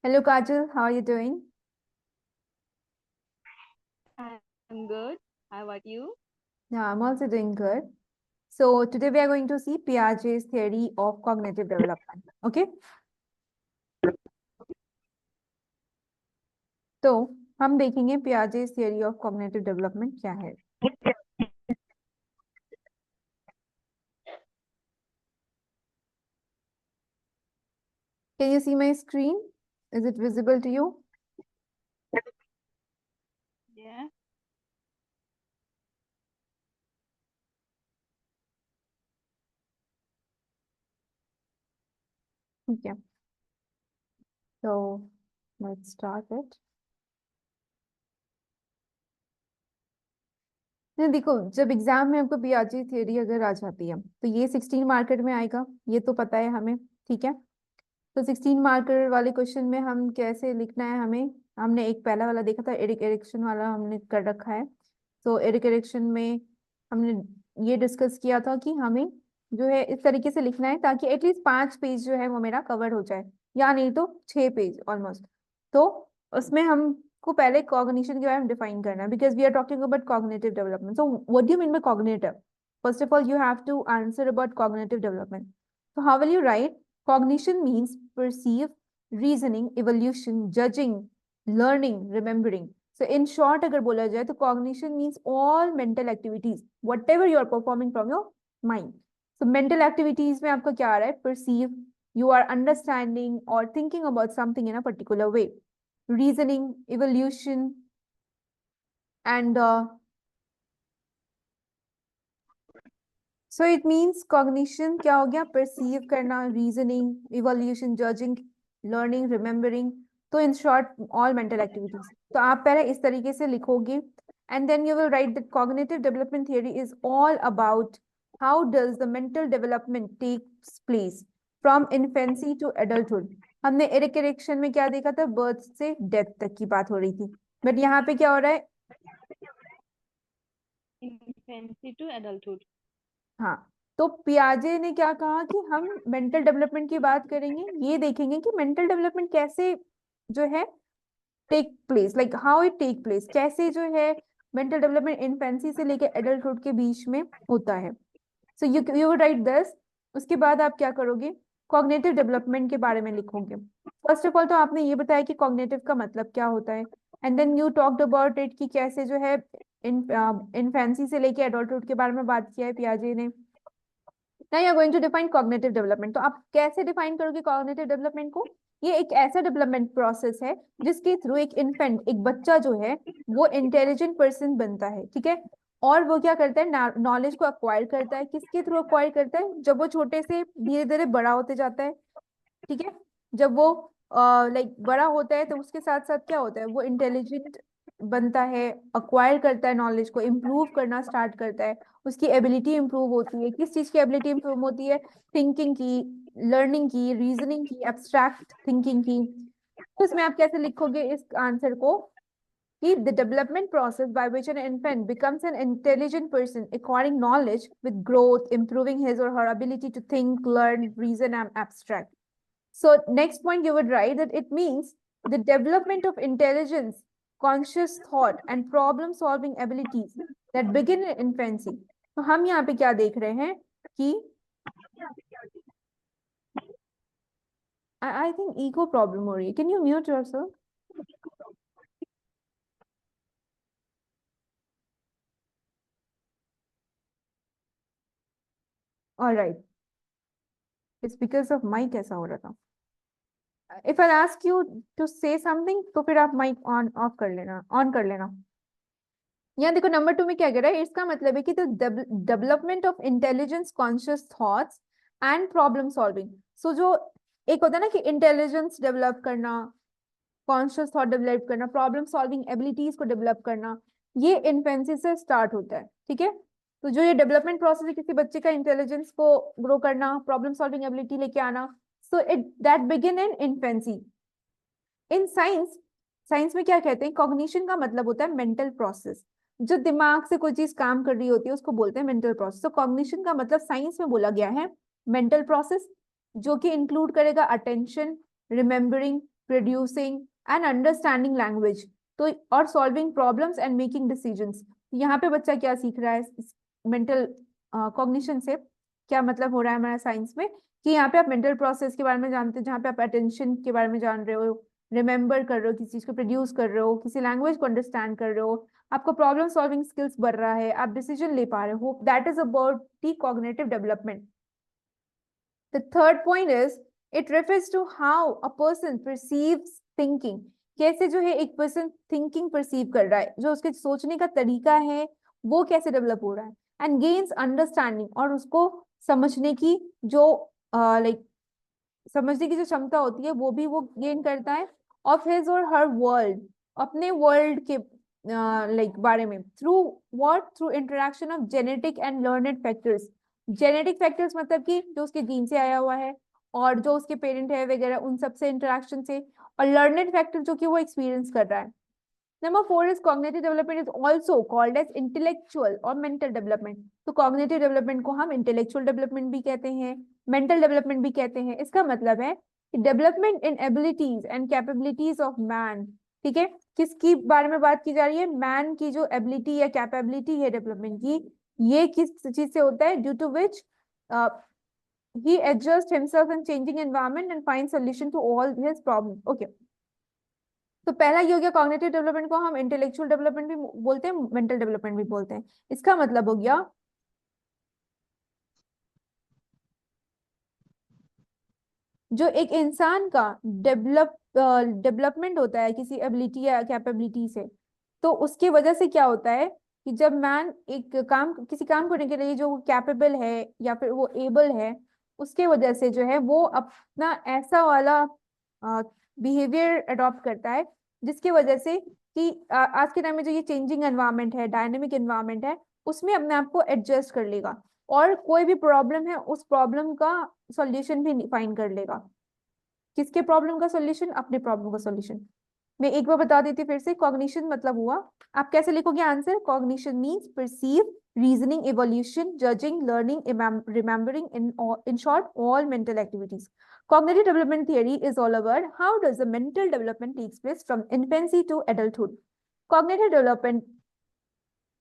Hello, Kajal. How are you doing? I'm good. How about you? Yeah, I'm also doing good. So today we are going to see Piaget's theory of cognitive development. Okay, तो हम देखेंगे Piaget's theory of cognitive development क्या है. Can you see my screen? Is it visible to you? Yeah. ठीक है. So let's start it. नहीं, देखो, जब एग्जाम में आपको पियाजे थ्योरी अगर आ जाती है तो ये 16 मार्कर में आएगा, ये तो पता है हमें. ठीक है. तो 16 मार्कर वाले क्वेश्चन में हम कैसे लिखना है हमें, हमने एक पहला वाला देखा था, एरिक एरिक्सन वाला हमने कर रखा है. तो एरिक एरिक्सन में हमने ये डिस्कस किया था कि हमें जो है इस तरीके से लिखना है ताकि एटलीस्ट 5 पेज जो है वो मेरा कवर हो जाए, या नहीं तो 6 पेज ऑलमोस्ट. तो उसमें हमको पहले कॉग्निशन के बारे में डिफाइन करना है, because we are talking about cognitive development. So what do you mean by cognitive? First of all you have to answer about cognitive development. So how will you write? Cognition means perceive, reasoning, evolution, judging, learning, remembering. So in short अगर बोला जाए तो cognition means all mental activities, whatever you are performing from your mind. So mental activities में आपका क्या आ रहा है? Perceive, you are understanding or thinking about something in a particular way. Reasoning, evolution, and so it means cognition क्या हो गया? Perceive करना, reasoning, evolution, judging, learning, remembering. तो in short all mental activities. तो आप पहले इस तरीके से लिखोगे and then you will write that cognitive development theory is all about how does the mental development takes place from infancy to adulthood. हमने Erik Erikson में क्या देखा था? बर्थ से डेथ तक की बात हो रही थी. बट यहाँ पे क्या हो रहा है? Infancy to adulthood. हाँ. तो पियाजे ने क्या कहा कि हम मेंटल डेवलपमेंट की बात करेंगे, ये देखेंगे कि मेंटल डेवलपमेंट कैसे जो है take place, like how it take place, कैसे जो है मेंटल डेवलपमेंट इन्फेंसी से लेके एडल्टहुड के बीच में होता है. So you right this. उसके बाद आप क्या करोगे? कॉग्निटिव डेवलपमेंट के बारे में लिखोगे. फर्स्ट ऑफ ऑल तो आपने ये बताया कि कॉग्निटिव का मतलब क्या होता है, and then you talked about it कि कैसे जो है इन्फेंसी से लेके एडल्टहुड के बारे में बात किया है पियाजे ने. Now you are going to define cognitive development. तो आप कैसे डिफाइन करोगे कॉग्निटिव डेवलपमेंट को? ये एक ऐसा डेवलपमेंट प्रोसेस है जिसके थ्रू एक इन्फेंट, एक बच्चा जो है वो इंटेलिजेंट पर्सन बनता है. ठीक है. और वो क्या करता है? नॉलेज को अक्वायर करता है. किसके थ्रू अक्वायर करता है? जब वो छोटे से धीरे धीरे बड़ा होते जाता है. ठीक है. जब वो लाइक बड़ा होता है तो उसके साथ साथ क्या होता है? वो इंटेलिजेंट बनता है, अक्वायर करता है, नॉलेज को इम्प्रूव करना स्टार्ट करता है. उसकी एबिलिटी इंप्रूव होती है. किस चीज की एबिलिटी इंप्रूव होती है? थिंकिंग की, लर्निंग की, रीजनिंग की, एब्स्ट्रैक्ट थिंकिंग की. तो इसमें आप कैसे लिखोगे इस आंसर को कि the development process by which an infant becomes an intelligent person acquiring knowledge with growth, improving his और her ability to think, learn, reason and abstract. So next point you would write that it means the development of intelligence, conscious thought and problem solving abilities that begin in infancy. तो हम यहाँ पे क्या देख रहे हैं कि I think ego problem हो रही है. Can you mute yourself? All right. It's because of mic ऐसा हो रहा था. If I ask you to say something तो फिर आप mic on off कर लेना, on कर लेना. यहाँ देखो नंबर 2 में क्या कह रहा है? इसका मतलब है कि the development of intelligence, conscious thoughts and problem solving. So जो एक होता है ना कि इंटेलिजेंस डेवलप करना, कॉन्शियस थॉट डेवलप करना, प्रॉब्लम सॉल्विंग एबिलिटीज को डेवलप करना, ये इन्फेंसी से स्टार्ट होता है. ठीक है. तो जो ये डेवलपमेंट प्रोसेस है किसी बच्चे का इंटेलिजेंस को ग्रो करना, प्रॉब्लम सॉल्विंग एबिलिटी लेके आना, so it that begin in infancy. In science, science में क्या कहते हैं? कॉग्निशन का मतलब होता है मेंटल प्रोसेस. जो दिमाग से कोई चीज काम कर रही होती है उसको बोलते हैं मेंटल प्रोसेस. तो कॉग्निशन का मतलब साइंस में बोला गया है मेंटल प्रोसेस, जो कि इंक्लूड करेगा attention, remembering, producing and understanding language, तो और solving problems and making decisions. यहाँ पे बच्चा क्या सीख रहा है मेंटल कॉग्निशन से? क्या मतलब हो रहा है हमारा साइंस में कि यहाँ पे आप मेंटल प्रोसेस के बारे में जानते हैं, जहाँ पे आप अटेंशन के बारे में जान रहे हो, रिमेम्बर कर रहे हो, किसी चीज को प्रोड्यूस कर रहे हो, किसी लैंग्वेज को अंडरस्टैंड कर रहे हो, आपको प्रॉब्लम सॉल्विंग स्किल्स बढ़ रहा है, आप डिसीजन ले पा रहे हो। That is about the cognitive development. The third point is it refers to how a person perceives thinking. कैसे जो है एक पर्सन थिंकिंग परसीव कर रहा है, जो उसके सोचने का तरीका है वो कैसे डेवलप हो रहा है, एंड गेन्स अंडरस्टैंडिंग, और उसको समझने की जो लाइक समझने की जो क्षमता होती है वो भी वो गेन करता है ऑफ हिज और हर वर्ल्ड, अपने वर्ल्ड के लाइक बारे में, through what, through interaction of genetic and learned factors. Genetic factors मतलब कि जो उसके जीन से आया हुआ है और जो उसके पेरेंट है वगैरह उन सब से इंटरेक्शन से, और लर्नेड फैक्टर जो कि वो एक्सपीरियंस कर रहा है। Number four is cognitive development is also called as intellectual or mental development. तो cognitive development को हम intellectual development भी कहते हैं, mental development भी कहते हैं। इसका मतलब है कि development in abilities and capabilities of man। ठीक है, किसकी बारे में बात की जा रही है? man की जो ability या capability है development की, ये किस चीज से होता है? due to which he adjusts himself in changing environment and finds solution to all his problems. Okay. तो पहला ये हो गया, कॉग्निटिव डेवलपमेंट को हम इंटेलेक्चुअल डेवलपमेंट भी बोलते हैं, मेंटल डेवलपमेंट भी बोलते हैं। इसका मतलब हो गया जो एक इंसान का डेवलपमेंट होता है किसी एबिलिटी या कैपेबिलिटी से, तो उसके वजह से क्या होता है कि जब मैन एक काम, किसी काम करने के लिए जो कैपेबल है या फिर वो एबल है, उसके वजह से जो है वो अपना ऐसा वाला बिहेवियर अडॉप्ट करता है जिसकी वजह से कि आज के टाइम में जो ये चेंजिंग एनवायरनमेंट है, डायनेमिक एनवायरनमेंट है, उसमें अपने आप को एडजस्ट कर लेगा और कोई भी प्रॉब्लम है उस प्रॉब्लम का सॉल्यूशन भी फाइंड कर लेगा। किसके प्रॉब्लम का सॉल्यूशन? अपने प्रॉब्लम का सॉल्यूशन। मैं एक बार बता देती फिर से, कॉग्निशन मतलब हुआ, आप कैसे लिखोगे answer? Cognition means perceive, reasoning, evolution, judging, learning, remembering, in short all mental activities. Cognitive development theory is all about how does the mental development takes place from infancy to adulthood. Cognitive development,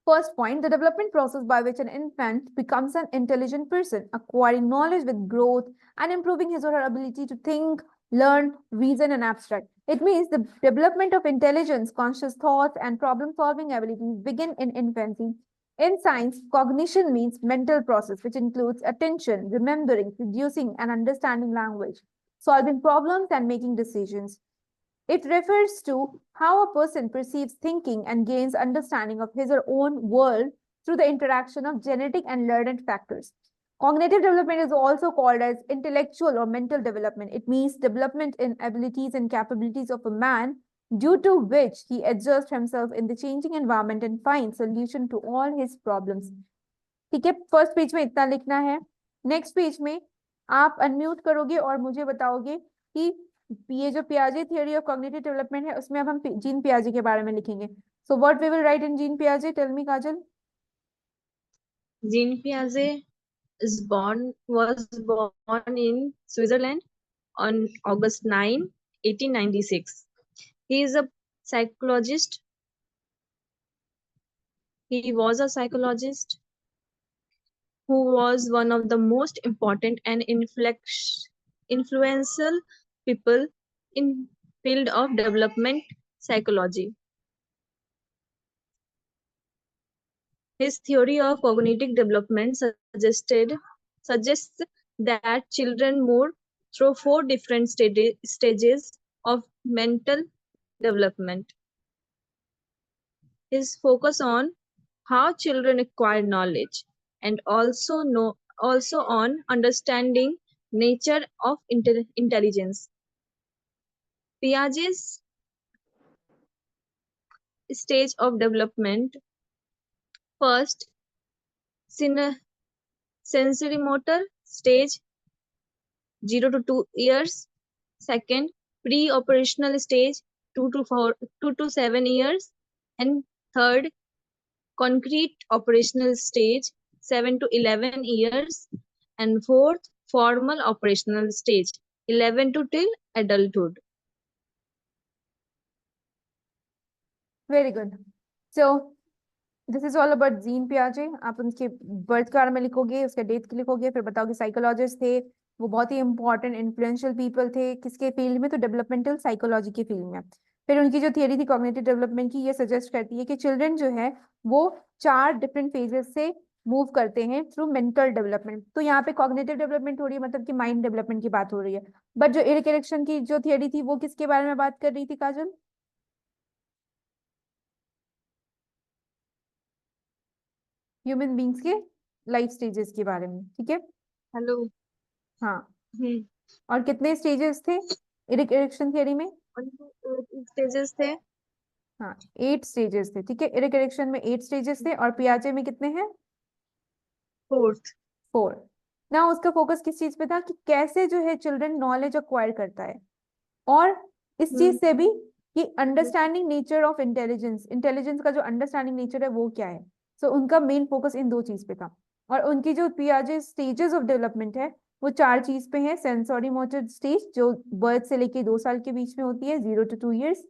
first point, the development process by which an infant becomes an intelligent person, acquiring knowledge with growth and improving his or her ability to think, learn, reason, and abstract. It means the development of intelligence, conscious thoughts, and problem solving abilities begin in infancy. In science, cognition means mental process, which includes attention, remembering, producing, and understanding language, solving problems, and making decisions. It refers to how a person perceives thinking and gains understanding of his or own world through the interaction of genetic and learned factors. Cognitive development is also called as intellectual or mental development. It means development in abilities and capabilities of a man due to which he adjusts himself in the changing environment and finds solution to all his problems. ठीक है, first page में इतना लिखना है। Next page में आप unmute करोगे और मुझे बताओगे कि ये जो पियाजे थियरी ऑफ कॉग्निटिव डेवलपमेंट है उसमें अब हम जीन पियाजे के बारे में लिखेंगे। So what we will write in Jean पियाजे? Tell me Kajal. Jean Piaget was born in Switzerland on August 9, 1896. He is a psychologist. He was a psychologist who was one of the most important and influential people in field of development psychology. His theory of cognitive development suggests that children move through four different stages of mental development. His focus on how children acquire knowledge and also on understanding nature of intelligence. Piaget's stage of development: first, sensory motor stage 0 to 2 years. Second, pre-operational stage 2 to 7 years. And third, concrete operational stage 7 to 11 years. And fourth, formal operational stage 11 to till adulthood. Very good. So this is all about Jean पियाजे. आप उनके birth के बारे में लिखोगे, उसके date के लिखोगे, फिर बताओगे साइकोलॉजिस्ट थे, वो बहुत ही इंपॉर्टेंट इन्फ्लुएंशियल पीपल थे किसके फील्ड में, तो डेवलपमेंटल साइकोलॉजी के फील्ड में. फिर उनकी जो थियरी थी कॉग्निटिव डेवलपमेंट की, ये सजेस्ट करती है कि चिल्ड्रन जो है वो 4 डिफरेंट फेजेस से मूव करते हैं थ्रू मेंटल डेवलपमेंट. तो यहाँ पे कॉग्निटिव डेवलपमेंट हो रही है, मतलब कि माइंड डेवलपमेंट की बात हो रही है. बट जो एरिक एरिक्सन की जो थियरी थी वो किसके बारे में बात कर रही थी काजल? ह्यूमन बींग्स के लाइफ स्टेजेस के बारे में. ठीक है. हेलो. हाँ. हम्म. और कितने स्टेजेस थे एरिक एरिक्सन थियरी में? स्टेजेस थे. हाँ, 8 स्टेजेस थे. ठीक है, एरिक एरिक्सन में 8 स्टेजेस थे और पियाजे में कितने हैं? 4th. 4. ना उसका फोकस किस चीज पे था कि कैसे जो है चिल्ड्रन नॉलेज अक्वायर करता है, और इस चीज से भी कि understanding nature of intelligence, intelligence का जो अंडरस्टैंडिंग नेचर है वो क्या है. सो उनका मेन फोकस इन 2 चीज पे था. और उनकी जो पियाजे स्टेजेस ऑफ डेवलपमेंट है वो 4 चीज पे है. सेंसरी मोटर स्टेज जो बर्थ से लेके 2 साल के बीच में होती है, 0 to 2 years.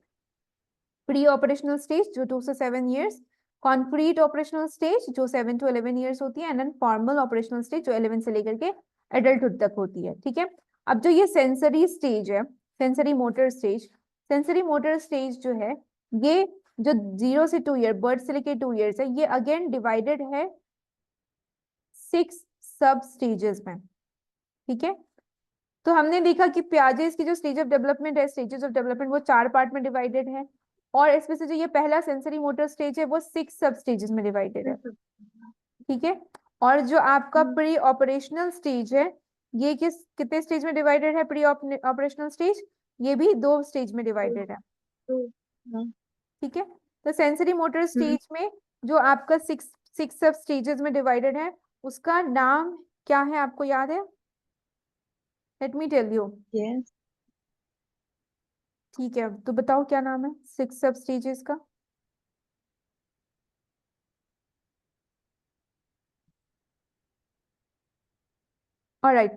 Pre operational stage जो 2 से 7 years. कॉन्क्रीट ऑपरेशनल स्टेज जो 7 to 11 years होती है. And then formal operational stage जो 11 से लेकर के एडल्टहुड तक होती है. ठीक है. अब जो ये सेंसरी स्टेज है, sensory motor stage, sensory motor stage जो है ये जो 0 से 2 year, बर्थ से लेके 2 years है, ये अगेन डिवाइडेड है 6 सब स्टेजेस में. ठीक है. तो हमने देखा कि पियाजे की जो स्टेज ऑफ डेवलपमेंट है, स्टेजेस ऑफ डेवलपमेंट, वो 4 पार्ट में डिवाइडेड है. और इसमें से जो ये पहला सेंसरी मोटर स्टेज है वो 6 सब स्टेजेस में डिवाइडेड है. ठीक है. और जो आपका प्री ऑपरेशनल स्टेज है ये कितने स्टेज में डिवाइडेड है? प्री ऑपरेशनल स्टेज ये भी 2 स्टेज में डिवाइडेड है. ठीक है. तो सेंसरी मोटर स्टेज में जो आपका 6 सब स्टेजेस में डिवाइडेड है उसका नाम क्या है, आपको याद है? Let me tell you. Yes. ठीक है, तो बताओ क्या नाम है 6 सब स्टेजेस का? Alright,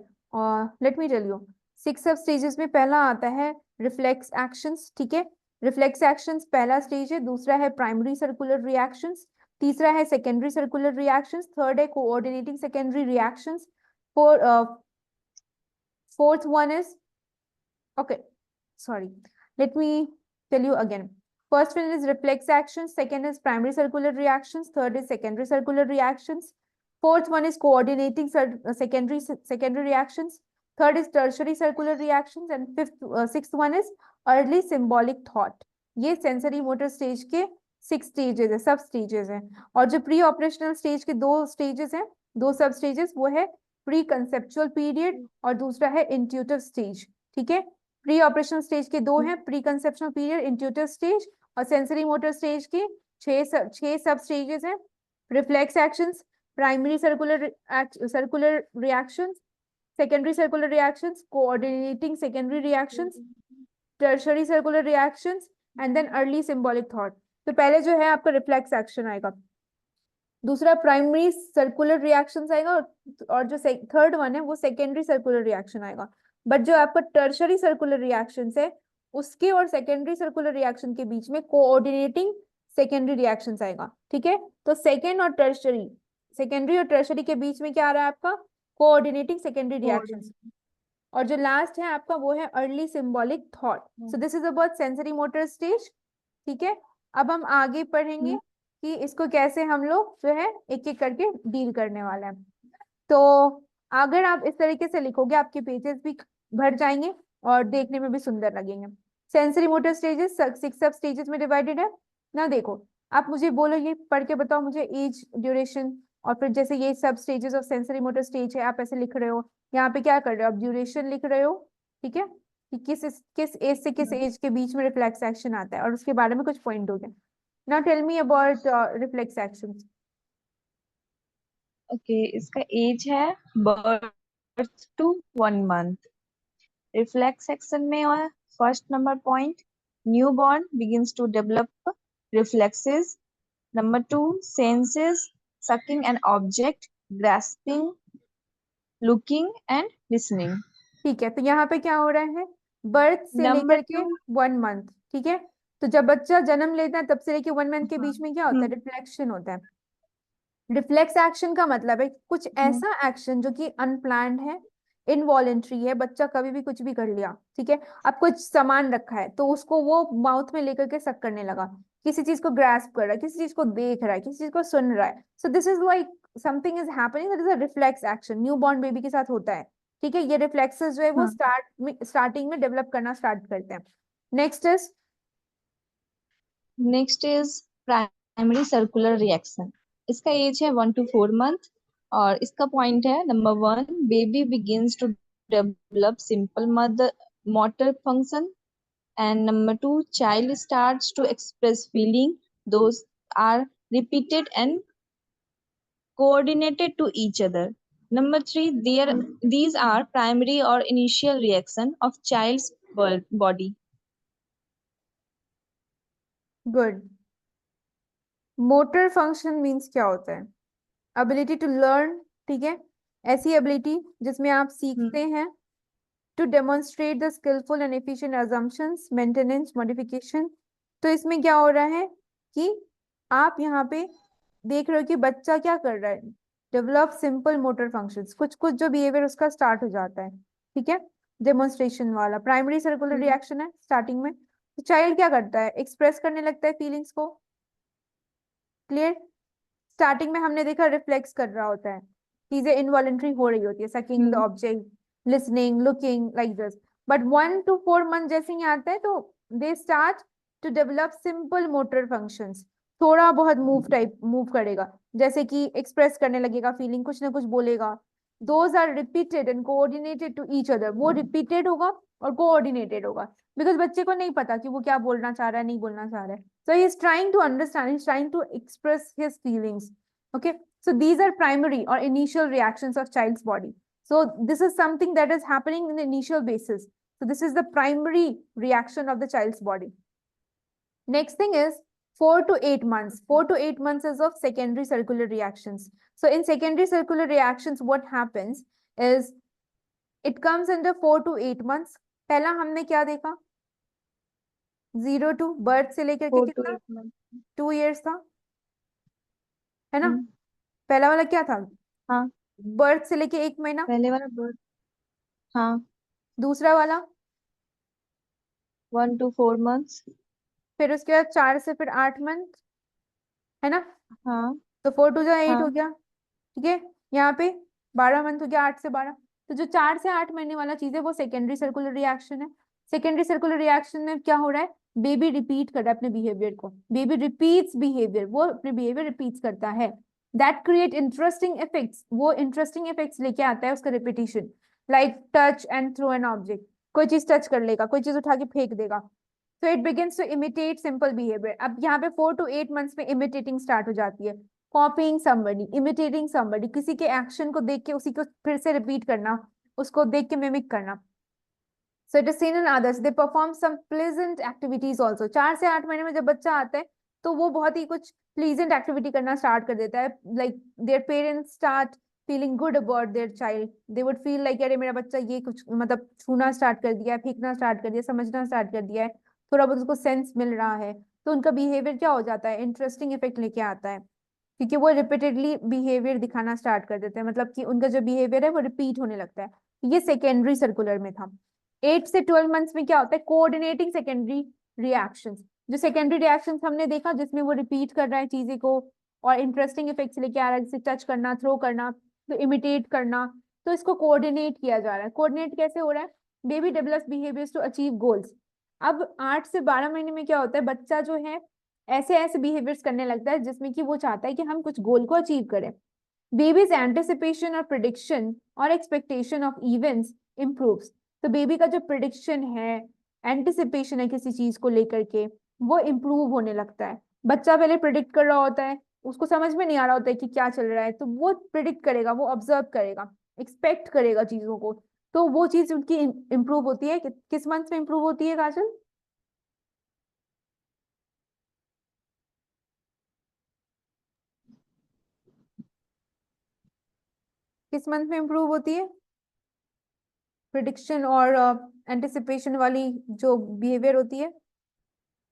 let me tell you. 6 sub stages में पहला आता है रिफ्लेक्स एक्शंस. ठीक है. रिफ्लेक्स एक्शंस पहला स्टेज है. दूसरा है प्राइमरी सर्कुलर रिएक्शंस. तीसरा है सेकेंडरी सर्कुलर रिएक्शंस. थर्ड है coordinating secondary reactions. Fourth one is, okay, sorry, let me tell you again. First one is reflex actions, second is primary circular reactions, third is secondary circular reactions, fourth one is coordinating secondary reactions, third is tertiary circular reactions, and sixth one is early symbolic thought. ये sensory motor stage के 6 stages है, सब stages हैं. और जो pre operational stage के 2 stages हैं, 2 सब स्टेजेस, वो है प्री कंसेप्चुअल पीरियड और दूसरा है इंट्यूटिव स्टेज. ठीक है. प्री ऑपरेशनल स्टेज के 2 हैं, pre conceptional period, intuitive stage. और सेंसरी मोटर स्टेज के 6 सब स्टेजेस हैं. Reflex actions, primary circular reactions, secondary circular reactions, coordinating secondary reactions, tertiary circular reactions, and then early symbolic thought. तो पहले जो है आपका रिफ्लेक्स एक्शन आएगा, दूसरा प्राइमरी सर्कुलर रिएक्शंस आएगा, और जो थर्ड वन है वो सेकेंडरी सर्कुलर रिएक्शन आएगा. बट जो आपका टर्शरी सर्कुलर रिएक्शन है उसके और सेकेंडरी सर्कुलर रिएक्शन के बीच में कोऑर्डिनेटिंग सेकेंडरी रिएक्शंस आएगा. ठीक है. तो सेकेंडरी और टर्शरी के बीच में क्या आ रहा है आपका? Coordinating secondary reactions. और जो लास्ट है आपका वो है early symbolic thought. So this is about sensory motor stage. ठीक है. अब हम आगे पढ़ेंगे कि इसको कैसे हम लोग जो है एक एक करके डील करने वाले हैं. तो अगर आप इस तरीके से लिखोगे आपके पेजेस भी भर जाएंगे और देखने में भी सुंदर लगेंगे. Sensory motor stages 6 sub stages में डिवाइडेड है ना. देखो आप मुझे बोलो, ये पढ़ के बताओ मुझे एज, ड्यूरेशन, और फिर जैसे ये सब stages of sensory motor stage है आप ऐसे लिख रहे हो, यहाँ पे क्या कर रहे हो आप? ड्यूरेशन लिख रहे हो. ठीक है. कि किस एज से किस एज के बीच में रिफ्लेक्स एक्शन आता है और उसके बारे में कुछ पॉइंट हो गया. Now tell me about reflex actions. Okay, इसका एज है birth to 1 month. Reflex section में और first number point, new born begins to develop reflexes. Number 2, senses, sucking an object, grasping, looking and listening. ठीक है. तो यहाँ पे क्या हो रहा है? बर्थ से नंबर लेकर के 1 month. ठीक है. तो जब बच्चा जन्म लेता है तब से लेके 1 मंथ के हाँ। बीच में क्या होता है, रिफ्लेक्शन होता है। रिफ्लेक्स एक्शन का मतलब है कुछ ऐसा एक्शन जो कि अनप्लान्ड है, इनवॉलेंट्री है, बच्चा कभी भी कुछ भी कर लिया, ठीक है। अब कुछ सामान रखा है तो उसको वो माउथ में लेकर के सक करने लगा, किसी चीज को ग्रास्प कर रहा है, किसी चीज को देख रहा है, किसी चीज को सुन रहा है। सो this is like something is happening, that is a reflex action, new born baby के साथ होता है, ठीक है। ये रिफ्लेक्सेस जो है वो हाँ। स्टार्टिंग में डेवलप करना स्टार्ट करते हैं। Next is next is primary circular reaction. इसका एज है 1 to 4 month। और इसका पॉइंट है number 1, baby begins to develop simple mother motor function. And number 2, child starts to express feeling. Those are repeated and coordinated to each other. Number 3, these are primary or initial reaction of child's body. Good. Motor function means क्या होता है, ability to learn, ठीक है। ऐसी ability जिसमें आप सीखते हैं, to demonstrate the skilful and efficient assumptions, maintenance, modification. तो इसमें क्या हो रहा है कि आप यहाँ पे देख रहे हो कि बच्चा क्या कर रहा है, डेवलप सिंपल मोटर फंक्शंस, कुछ कुछ जो बिहेवियर उसका स्टार्ट हो जाता है, ठीक है। डेमोन्स्ट्रेशन वाला प्राइमरी सर्कुलर रिएक्शन है स्टार्टिंग में। तो चाइल्ड क्या करता है, एक्सप्रेस करने लगता है फीलिंग्स को, क्लियर। स्टार्टिंग में हमने देखा रिफ्लेक्स कर रहा होता है, चीजें इनवॉलेंट्री हो रही होती है, sucking the object, listening, looking, like this. But 1 to 4 month जैसे ही आता है तो they start to develop simple motor functions, थोड़ा बहुत मूव करेगा, जैसे कि एक्सप्रेस करने लगेगा फीलिंग, कुछ ना कुछ बोलेगा। Those are repeated and coordinated to each other, वो रिपीटेड होगा और कोऑर्डिनेटेड होगा, बिकॉज बच्चे को नहीं पता कि वो क्या बोलना चाह रहा है, नहीं बोलना चाह रहा है। So he is trying to understand, he's trying to express his feelings. Okay, so these are primary or initial reactions of child's body. So this is something that is happening in the initial basis. So this is the primary reaction of the child's body. Next thing is 4 to 8 months. 4 to 8 months is of secondary circular reactions. So in secondary circular reactions, what happens is it comes under 4 to 8 months. पहला हमने क्या देखा, 0 to birth से लेकर के 4 to कितना, 8 months। 2 years था, है ना। हम्म, पहला वाला क्या था, हाँ। बर्थ से लेके 1 महीना। पहले वाला बर्थ। हाँ। दूसरा वाला 1 to 4 months। फिर उसके बाद 4 से फिर 8 मंथ, है ना। हाँ। तो 4 to 8 हो हाँ। गया, ठीक है। यहाँ पे 12 मंथ हो गया, 8 से 12। तो जो 4 से 8 महीने वाला चीज है वो सेकेंडरी सर्कुलर रिएक्शन है। सेकेंडरी सर्कुलर रिएक्शन में क्या हो रहा है, बेबी रिपीट कर रहा है अपने बिहेवियर को, बेबी रिपीट्स बिहेवियर, वो अपने बिहेवियर रिपीट करता है। दैट क्रिएट इंटरेस्टिंग इफेक्ट्स, वो इंटरेस्टिंग इफेक्ट्स लेके आता है उसका repetition, like touch and throw an object, कोई चीज टच कर लेगा, कोई चीज उठा के फेंक देगा। So it begins to imitate simple behavior. अब यहाँ पे 4 to 8 months में imitating start हो जाती है, copying somebody, imitating somebody, किसी के एक्शन को देख के उसी को फिर से रिपीट करना, उसको देख के मिमिक करना। So it is seen in others. They perform some pleasant activities also. 4 से 8 महीने में जब बच्चा आता है तो वो बहुत ही कुछ प्लीजेंट एक्टिविटी करना स्टार्ट कर देता है, like their parents start feeling good about their child, they would feel like अरे मेरा बच्चा ये कुछ मतलब छूना स्टार्ट कर दिया है, फेंकना स्टार्ट कर दिया, समझना स्टार्ट कर दिया है, थोड़ा बहुत उसको सेंस मिल रहा है। तो उनका बिहेवियर क्या हो जाता है, इंटरेस्टिंग इफेक्ट लेके आता है, क्योंकि वो रिपीटेडली बिहेवियर दिखाना स्टार्ट कर देते हैं, मतलब कि उनका जो बिहेवियर है वो रिपीट होने लगता है। ये सेकेंडरी सर्कुलर में था। 8 से 12 मंथ्स में क्या होता है, कोऑर्डिनेटिंग सेकेंडरी रिएक्शंस। जो सेकेंडरी रिएक्शंस हमने देखा जिसमें वो रिपीट कर रहा है चीजें को और इंटरेस्टिंग इफेक्ट्स लेके आ रहा है, जैसे टच करना, थ्रो करना, तो इमिटेट करना, तो इसको कोऑर्डिनेट किया जा रहा है। कोऑर्डिनेट कैसे हो रहा है, baby develops behaviours to achieve goals. अब 8 से 12 महीने में क्या होता है, बच्चा जो है ऐसे ऐसे बिहेवियर्स करने लगता है जिसमें कि वो चाहता है कि हम कुछ गोल को अचीव करें। बेबीज एंटिसिपेशन और प्रिडिक्शन और एक्सपेक्टेशन ऑफ इवेंट्स इम्प्रूव्स। तो बेबी का जो प्रिडिक्शन है, एंटिसिपेशन है किसी चीज को लेकर के, वो इम्प्रूव होने लगता है। बच्चा पहले प्रिडिक्ट कर रहा होता है, उसको समझ में नहीं आ रहा होता है कि क्या चल रहा है, तो वो प्रिडिक्ट करेगा, वो ऑब्जर्व करेगा, एक्सपेक्ट करेगा चीजों को, तो वो चीज उनकी इम्प्रूव होती है। किस मंथ में इम्प्रूव होती है काजल, किस मंथ में इम्प्रूव होती है, प्रिडिक्शन और एंटिसिपेशन वाली जो बिहेवियर होती है।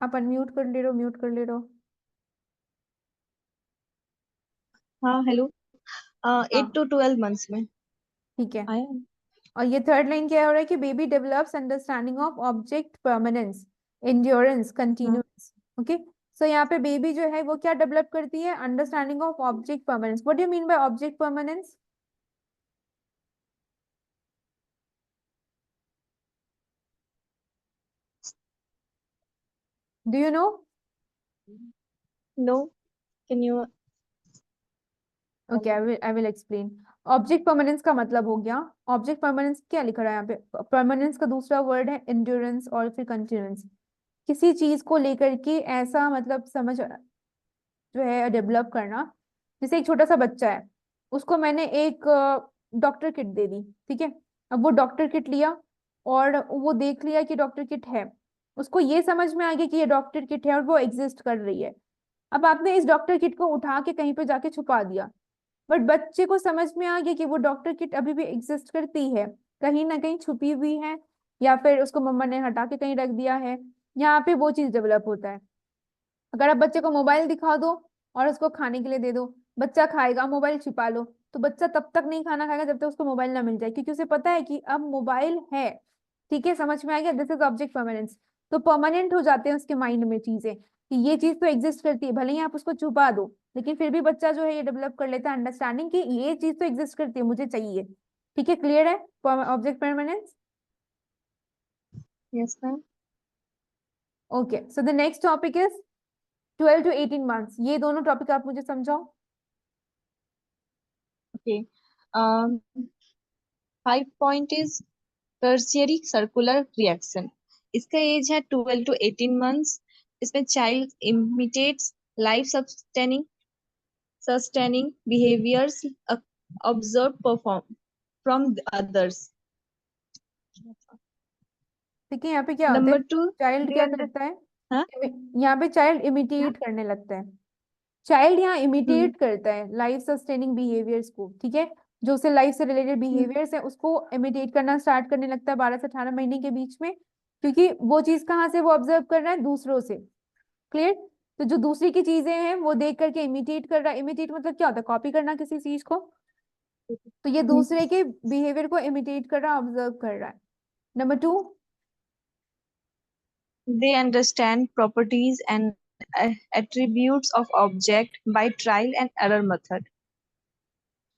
आप अनम्यूट कर ले रहे हो, म्यूट कर ले रहे हो। हाँ हेलो। हाँ 8 to 12 months में ठीक है। आया। और ये थर्ड लाइन क्या हो रहा है कि baby develops understanding of object permanence, endurance, हाँ कंटिन्यूअस। ओके, सो यहाँ पे बेबी जो है वो क्या डेवलप करती है? Understanding of object permanence. What do you mean by object permanence? Do you know? No, can you? Okay, I will explain. Object permanence का मतलब हो गया, ऑब्जेक्ट परमानेंस क्या लिखा रहा है यहाँ पे? परमानेंस का दूसरा वर्ड है एंड्योरेंस और फिर कंटिन्यूअस। किसी चीज को लेकर के ऐसा मतलब समझ जो है डेवलप करना। जैसे एक छोटा सा बच्चा है, उसको मैंने एक डॉक्टर किट दे दी, ठीक है। अब वो डॉक्टर किट लिया और वो देख लिया कि डॉक्टर किट है, उसको ये समझ में आ गया कि ये डॉक्टर किट है और वो एग्जिस्ट कर रही है। अब आपने इस डॉक्टर किट को उठा के कहीं पे जाके छुपा दिया, बट बच्चे को समझ में आ गया कि वो डॉक्टर किट अभी भी एग्जिस्ट करती है, कहीं ना कहीं छुपी हुई है, या फिर उसको मम्मा ने हटा के कहीं रख दिया है। यहाँ पे वो चीज डेवलप होता है। अगर आप बच्चे को मोबाइल दिखा दो और उसको खाने के लिए दे दो, बच्चा खाएगा, मोबाइल छिपा लो, तो बच्चा तब तक नहीं खाना खाएगा जब तक उसको मोबाइल ना मिल जाए, क्योंकि उसे पता है कि अब मोबाइल है। ठीक है, समझ में आ गया? This is object permanence. तो परमानेंट हो जाते हैं उसके माइंड में चीजें कि ये चीज तो एग्जिस्ट करती है, भले ही आप उसको छुपा दो, लेकिन फिर भी बच्चा जो है ये डेवलप कर लेता है अंडरस्टैंडिंग कि ये चीज तो एग्जिस्ट करती है, मुझे चाहिए। ठीक है, क्लियर है object permanence? Yes ma'am. Okay, so the next topic is 12 to 18 months। ये दोनों टॉपिक आप मुझे समझाओ। Okay. 5 point is tertiary circular reaction. इसका एज है 12 to 18 months। इसमें child imitates life sustaining behaviors observed perform from others. देखिए यहाँ पे क्या होता है, Number 2, चाइल्ड they क्या under करता है? हाँ यहाँ पे चाइल्ड क्या? इमिटेट करने लगता है। चाइल्ड यहाँ हम्म इमिटेट करता है लाइफ सस्टेनिंग बिहेवियर्स को, ठीक है। जो उसे लाइफ से रिलेटेड हम्म, बिहेवियर्स है उसको इमिटेट करना स्टार्ट करने लगता है 12 से 18 महीने के बीच में, क्योंकि वो चीज कहाँ से वो ऑब्जर्व कर रहा है? दूसरों से। क्लियर? तो जो दूसरी की चीजें हैं वो देख करके इमिटेट कर रहा है। इमिटेट मतलब क्या होता है? कॉपी करना किसी चीज को। तो ये हम्म। दूसरे के बिहेवियर को इमिटेट कर रहा है, ऑब्जर्व कर रहा है। Number 2, They understand properties and attributes of object by trial and error method.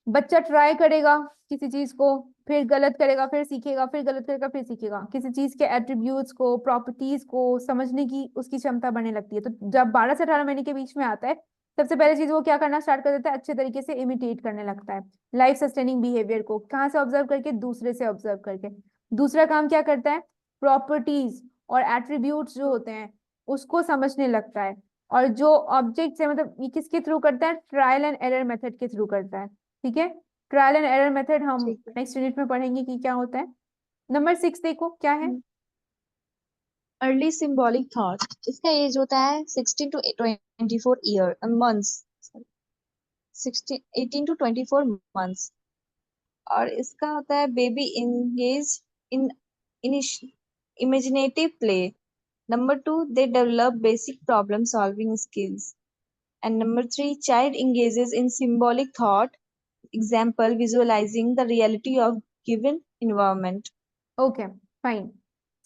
बच्चा ट्राई करेगा किसी चीज को, फिर गलत करेगा, फिर सीखेगा, फिर गलत करेगा, फिर सीखेगा। किसी चीज के एट्रीब्यूट्स को, प्रॉपर्टीज को समझने की उसकी क्षमता बढ़ने लगती है। तो जब 12 से 18 महीने के बीच में आता है, सबसे पहले चीज वो क्या करना स्टार्ट कर देता है? अच्छे तरीके से इमिटेट करने लगता है लाइफ सस्टेनिंग बिहेवियर को। कहाँ से ऑब्जर्व करके? दूसरे से ऑब्जर्व करके। दूसरा काम क्या करता है? प्रॉपर्टीज और एट्रीब्यूट्स जो होते हैं उसको समझने लगता है। और जो ऑब्जेक्ट है, मतलब ये किसके थ्रू करता है? ट्रायल एंड एरर मेथड के थ्रू करता है। ठीक है, ट्रायल एंड एरर मेथड हम ठीक है। नेक्स्ट यूनिट में पढ़ेंगे कि क्या होता है। नंबर 6 देखो क्या है। Early symbolic thought. इसका एज होता है 16 to 24 16 18 to 24 months। और इसका होता है baby engage in imaginative play. Number 2, they develop basic problem solving skills. And number 3, child engages in symbolic thought, example, visualizing the reality of given environment. Okay fine.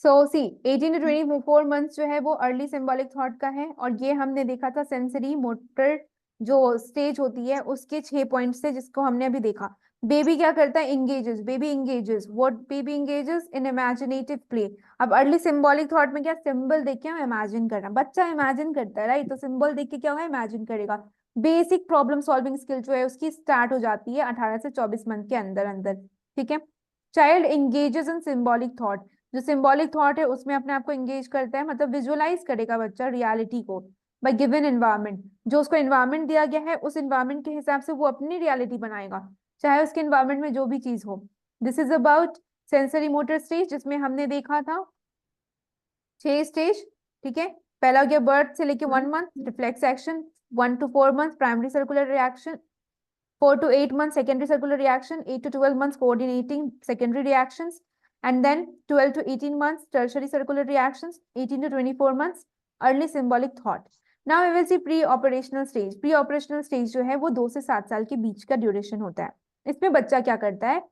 So see 18 to 24 months जो है वो early symbolic thought का है, और ये हमने देखा था सेंसरी मोटर जो स्टेज होती है उसके 6 पॉइंट्स से, जिसको हमने अभी देखा। बेबी क्या करता है? Engages. Baby engages what? Baby engages in imaginative play. अब अर्ली सिंबॉलिक थॉट में क्या? सिंबल देख के हम इमेजिन करना, बच्चा इमेजिन करता है, राइट? तो सिंबल देख के क्या होगा? इमेजिन करेगा। बेसिक प्रॉब्लम सॉल्विंग स्किल जो है उसकी स्टार्ट हो जाती है 18 से 24 मंथ के अंदर अंदर। ठीक है, चाइल्ड एंगेजेस इन सिंबॉलिक थॉट। जो सिंबॉलिक थॉट है उसमें अपने आप को एंगेज करता है, मतलब विजुअलाइज करेगा बच्चा रियलिटी को बाय गिवन एनवायरनमेंट। जो उसको एनवायरनमेंट दिया गया है उस एनवायरनमेंट के हिसाब से वो अपनी रियलिटी बनाएगा, चाहे उसके एनवायरनमेंट में जो भी चीज हो। This is about sensory motor stage, जिसमें हमने देखा था 6 स्टेज। ठीक है, पहला हो गया बर्थ से लेके 1 month reflex action, 1 to 4 months primary circular reaction, 4 to 8 months secondary circular reaction, 8 to 12 months coordinating secondary reactions, and then 12 to 18 months tertiary circular reactions, 18 to 24 months early symbolic thought. Now we will see pre operational stage. Pre operational stage जो है वो 2 से 7 साल के बीच का duration होता है। इसमें बच्चा क्या करता है,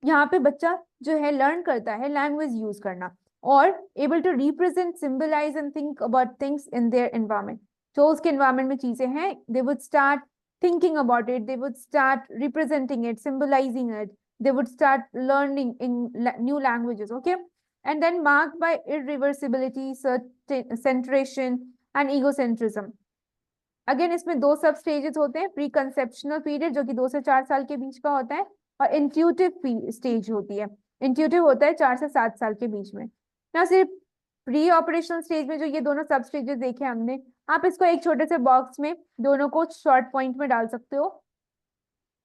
यहाँ पे बच्चा जो है लर्न करता है लैंग्वेज यूज करना और able to represent, symbolise and think about things in their environment. जो उसके एनवायरमेंट में चीजें हैं, they would start thinking about it, they would start representing it, symbolizing it, they would start learning in new languages, okay? And then marked by irreversibility, centration and egocentrism. Again इसमें 2 सब stages होते हैं, pre conceptional period जो कि 2 से 4 साल के बीच का होता है, और इंट्यूटिव स्टेज होती है, इंट्यूटिव होता है 4 से 7 साल के बीच में। ना सिर्फ प्री ऑपरेशनल स्टेज में जो ये दोनों सब स्टेजेस देखे हमने, आप इसको एक छोटे से बॉक्स में दोनों को शॉर्ट पॉइंट में डाल सकते हो।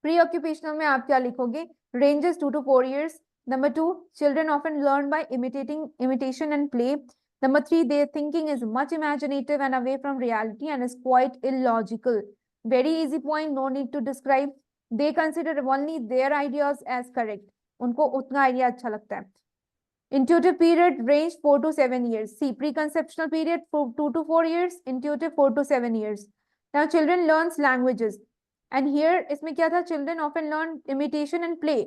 प्री ऑक्यूपेशनल में आप क्या लिखोगे, ranges 2 to 4 years. Number 2, children often learn by imitation and play. Number 3, their thinking is much imaginative and away from reality and is quite illogical. Very easy point, no need to describe. They consider only their ideas as correct. उनको उतना idea अच्छा लगता है। Intuitive period range 4 to 7 years. See, preconceptional period 2 to 4 years, intuitive 4 to 7 years. Now children learns languages. And here इसमें क्या था, children often learn imitation and play.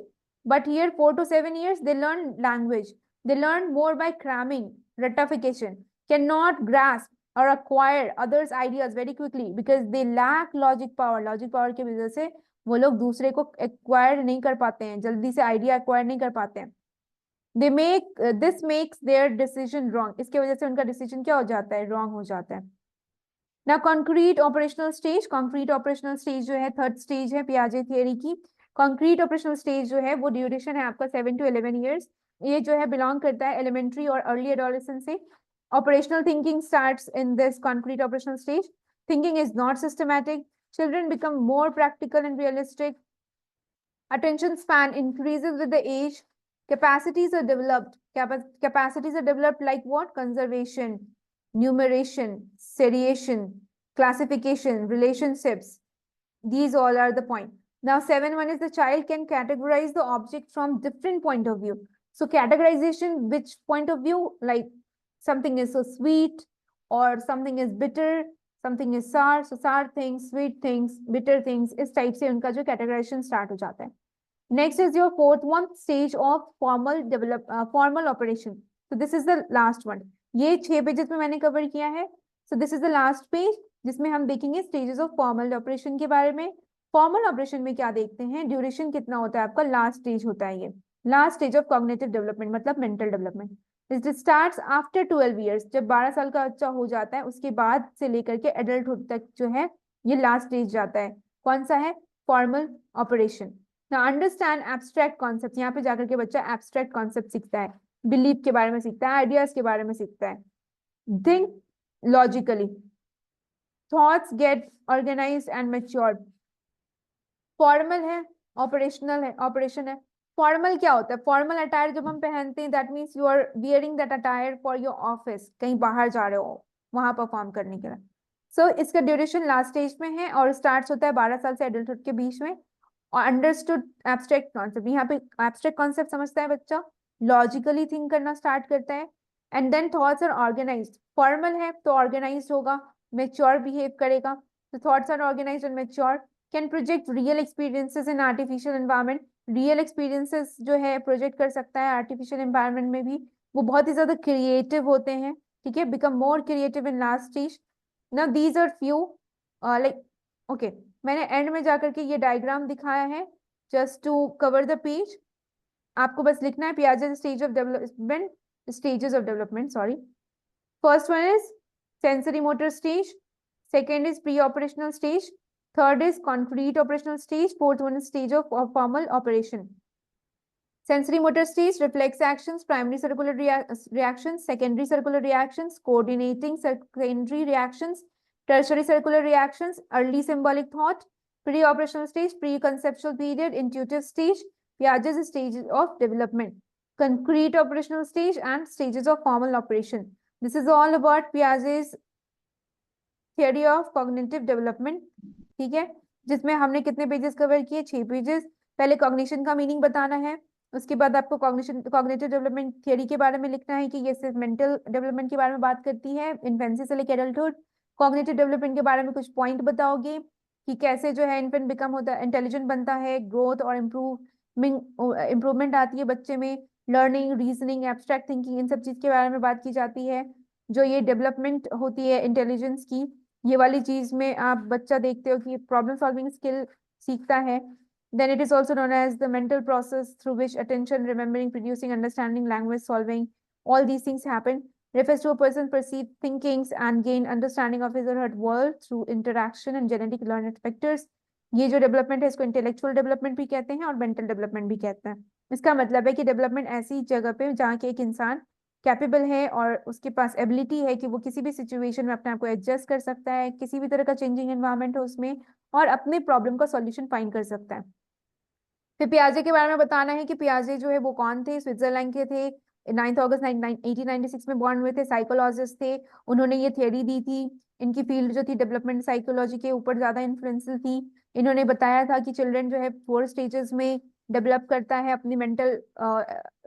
But here 4 to 7 years they learn language. They learn more by cramming, ratification, cannot grasp or acquire others' ideas very quickly because they lack logic power. Logic power की वजह से वो लोग दूसरे को acquire नहीं कर पाते हैं, जल्दी से idea acquire नहीं कर पाते हैं। They make this makes their decision wrong. इसके वजह से उनका decision क्या हो जाता है, wrong हो जाता है। Now concrete operational stage, concrete operational stage जो है third stage है पियाजे थियरी की। concrete operational stage जो है वो ड्यूरेशन है आपका 7 to 11 years। ये जो है बिलोंग करता है elementary और early adolescence से। Operational thinking starts in this concrete operational stage. Thinking is not systematic. Children become more practical and realistic. Attention span increases with the age. Capacities are developed. Capacities are developed like what? Conservation, numeration, seriation, classification, relationships. These all are the point. Now 7.1 is the child can categorize the object from different point of view. So categorization, which point of view? Like something is so sweet or something is bitter, something is sour. So sour things, sweet things, bitter things, इस type से उनका जो categorization start हो जाता है। Next is your fourth one, stage of formal operation. So this is the last one. ये 6 pages में मैंने कवर किया है. So this is the last page जिसमें हम देखेंगे stages of formal operation के बारे में. Formal operation में क्या देखते हैं, ड्यूरेशन कितना होता है आपका, लास्ट स्टेज होता है ये, last stage of cognitive development मतलब mental development. It starts after 12 years. जब 12 साल का बच्चा हो जाता है उसके बाद से लेकर के एडल्टहुड तक जो है ये लास्ट स्टेज जाता है. कौन सा है, formal operation. Now understand abstract concepts. यहाँ पे जाकर के बच्चा abstract concept सीखता है, बिलीफ के बारे में सीखता है, आइडियाज के बारे में सीखता है. Think logically. Thoughts get organized and matured. Formal है, ऑपरेशनल है, ऑपरेशन है. फॉर्मल क्या होता है, फॉर्मल अटायर जब हम पहनते हैं that means you are wearing that attire for your office, कहीं बाहर जा रहे हो वहां परफॉर्म करने के लिए. सो इसका ड्यूरेशन लास्ट स्टेज में है और स्टार्ट होता है 12 साल से एडल्टहुड के बीच में. और अंडरस्टूड एब्स्ट्रैक्ट कॉन्सेप्ट, यहाँ पे एब्स्ट्रैक्ट कॉन्सेप्ट समझता है बच्चा, लॉजिकली थिंक करना स्टार्ट करता है. And then thoughts are organised. Formal है तो ऑर्गेनाइज्ड होगा, मेच्योर बिहेव करेगा. तो thoughts are organised and mature. Can project real experiences in artificial environment. Real experiences जो है प्रोजेक्ट कर सकता है आर्टिफिशियल एनवायरनमेंट में भी. वो बहुत ही ज्यादा क्रिएटिव होते हैं, ठीक है, become more creative in last stage. Now these are few like okay, मैंने एंड में जाकर के ये डायग्राम दिखाया है just to cover the page. आपको बस लिखना है पियाजे stage of development, stages of development, sorry. First one is sensory motor stage, second is pre-operational stage, third is concrete operational stage, fourth one is stage of formal operation. Sensory motor stage, reflex actions, primary circular reactions, secondary circular reactions, coordinating secondary reactions, tertiary circular reactions, early symbolic thought, pre-operational stage, pre-conceptual period, intuitive stage, Piaget's stages of development, concrete operational stage and stages of formal operation. This is all about Piaget's theory of cognitive development. ठीक है, जिसमें हमने कितने pages cover किए, 6 pages. पहले cognition का meaning बताना है, उसके बाद आपको कॉग्निटिव डेवलपमेंट थियरी के बारे में लिखना है कि ये सिर्फ मेंटल डेवलपमेंट के बारे में बात करती है इन्फेंसी से लेकर एडल्टहुड। कॉग्निटिव डेवलपमेंट के बारे में कुछ पॉइंट बताओगे कि कैसे जो है इन्फेंट बिकम होता है, इंटेलिजेंट बनता है, ग्रोथ और इम्प्रूवमेंट आती है बच्चे में, लर्निंग, रीजनिंग, एब्स्ट्रैक्ट थिंकिंग, इन सब चीज के बारे में बात की जाती है। जो ये डेवलपमेंट होती है इंटेलिजेंस की, ये वाली चीज में आप बच्चा देखते हो कि प्रॉब्लम सॉल्विंग स्किल सीखता है। Then it is also known as the mental process through which attention, remembering, producing, understanding, language, solving, all these things happen. Refers to a person's perceived thinkings and gain understanding of his or her world through interaction and genetic learned factors. ये जो development है इसको intellectual development भी कहते हैं और mental development भी कहते हैं। इसका मतलब है कि डेवलपमेंट ऐसी जगह पे जहाँ के एक इंसान कैपेबल है और उसके पास एबिलिटी है कि वो किसी भी सिचुएशन में अपने आप को एडजस्ट कर सकता है, किसी भी तरह का चेंजिंग एनवायरनमेंट हो उसमें, और अपने प्रॉब्लम का सॉल्यूशन फाइंड कर सकता है। फिर पियाजे के बारे में बताना है कि पियाजे जो है वो कौन थे, स्विट्जरलैंड के थे, 9 अगस्त 1896 में बॉर्न हुए थे, साइकोलॉजिस्ट थे, उन्होंने ये थियरी दी थी। इनकी फील्ड जो थी डेवलपमेंट साइकोलॉजी के ऊपर ज्यादा इन्फ्लुएंशियल थी। इन्होंने बताया था कि चिल्ड्रन जो है 4 स्टेजेस में डेवलप करता है अपनी मेंटल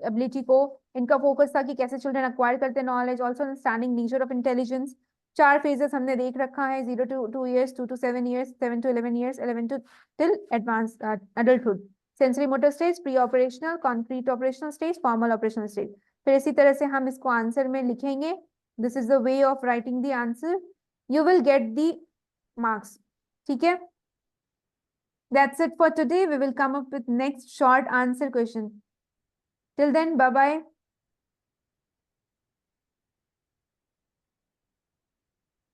एबिलिटी को। इनका फोकस था कि कैसे चिल्ड्रन अक्वायर करते हैं knowledge, also understanding nature of intelligence. 4 phases हमने देख रखा है, 0 to 2 years, 2 to 7 years, 7 to 11 years, 11 to till advanced adulthood। Sensory motor stage, pre operational, concrete operational stage, formal operational stage. फिर इसी तरह से हम इसको आंसर में लिखेंगे। This is the way of writing the answer, you will get the marks. ठीक है, that's it for today, we will come up with next short answer question. Till then, bye bye.